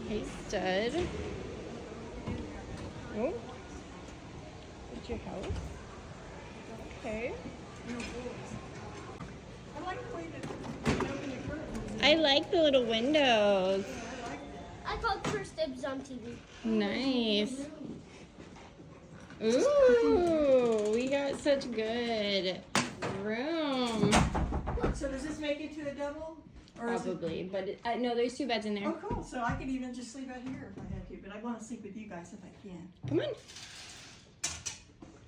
Hey, stud. Oh. What's your house? Okay. I like the little windows. I called first dibs on TV. Nice. Ooh, we got such good room. So does this make it to a double? Or Probably, but no, there's 2 beds in there. Oh, cool. So I could even just sleep out here if I had to, but I want to sleep with you guys if I can. Come on.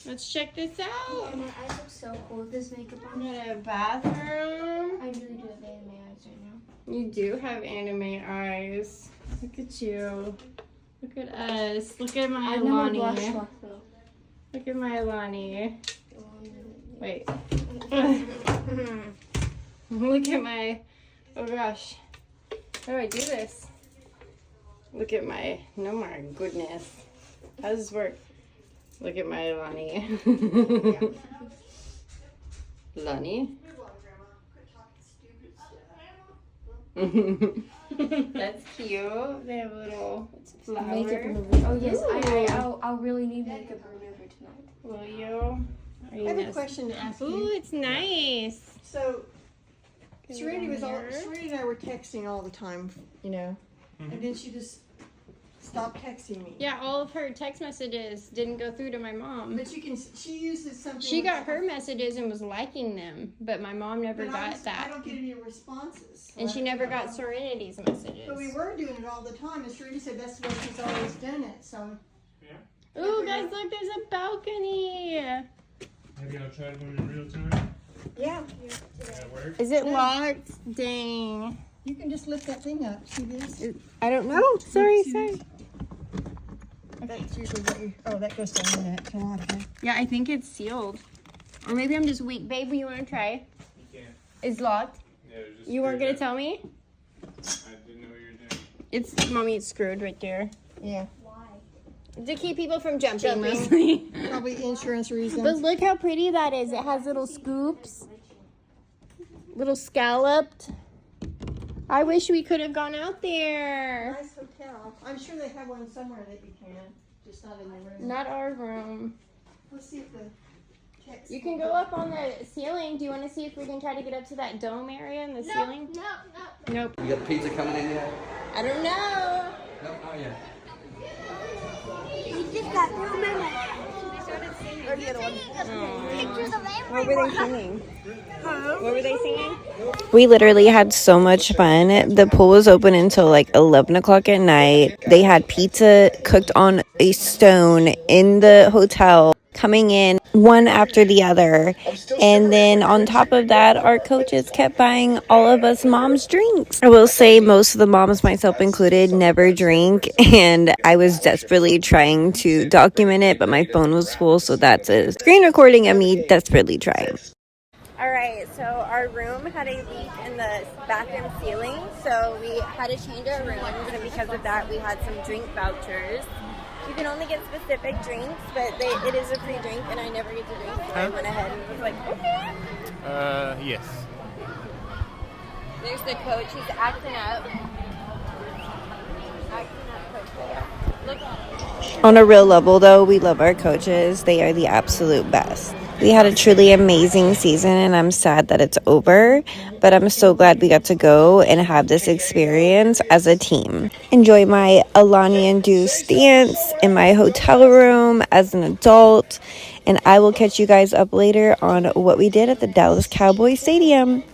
Let's check this out. Oh, my eyes look so cool with this makeup on. We got a bathroom. I really do have anime eyes right now. You do have anime eyes. Look at you. Look at us. Look at my Alani. Look at my Alani. Wait. Look at my... Oh gosh. How do I do this? Look at my... No, my goodness. How does this work? Look at my Alani. Lani? That's cute. They have little flowers. Makeup remover. Oh yes, I'll really need makeup remover tonight. Will you? I have a question to ask Ooh, you. it's nice. So, Serenity and I were texting all the time, you know, and then she just stopped texting me. Yeah, all of her text messages didn't go through to my mom. But she uses something. She got her messages and was liking them, but my mom never got that. I don't get any responses. And she never got Serenity's messages. But we were doing it all the time, and Serenity said that's the way she's always done it. So. Yeah. Ooh, guys, look, there's a balcony. Maybe I'll try to do it in real time. Yeah. That work? Is it locked? Dang. You can just lift that thing up. See this? I don't know. Sorry. That's usually what you. Oh, that goes down in that to lock it. Yeah, I think it's sealed. Or maybe I'm just weak. Babe, you want to try? You can't. It's locked. Yeah, it was just You weren't going to screwed tell me? up. I didn't know what you were doing. It's, Mommy, it's screwed right there. Yeah. To keep people from jumping, mostly. Probably insurance reasons. But look how pretty that is. It has little scoops. Little scalloped. I wish we could have gone out there. Nice hotel. I'm sure they have one somewhere that you can. Just not in the room. Not our room. Let's see if the text. You can go up on the ceiling. Do you want to see if we can try to get up to that dome area in the ceiling? No. Nope. You got the pizza coming in yet? I don't know. No, not yet. We just got through my Or the other one. pictures of What were they singing? What were they singing? We literally had so much fun. The pool was open until like 11 o'clock at night. They had pizza cooked on a stone in the hotel, coming in one after the other. And then on top of that, our coaches kept buying all of us moms drinks. I will say most of the moms, myself included, never drink. And I was desperately trying to document it, but my phone was full. So that's a screen recording of me desperately trying. All right, so our room had a leak in the bathroom ceiling, so we had to change our room, and because of that, we had some drink vouchers. You can only get specific drinks, but it is a free drink, and I never get to drink, so I went ahead and was like, okay. Yes. There's the coach. He's acting up. On a real level, though, we love our coaches. They are the absolute best. We had a truly amazing season, and I'm sad that it's over, but I'm so glad we got to go and have this experience as a team. Enjoy my Alani-induced dance in my hotel room as an adult, and I will catch you guys up later on what we did at the Dallas Cowboys Stadium.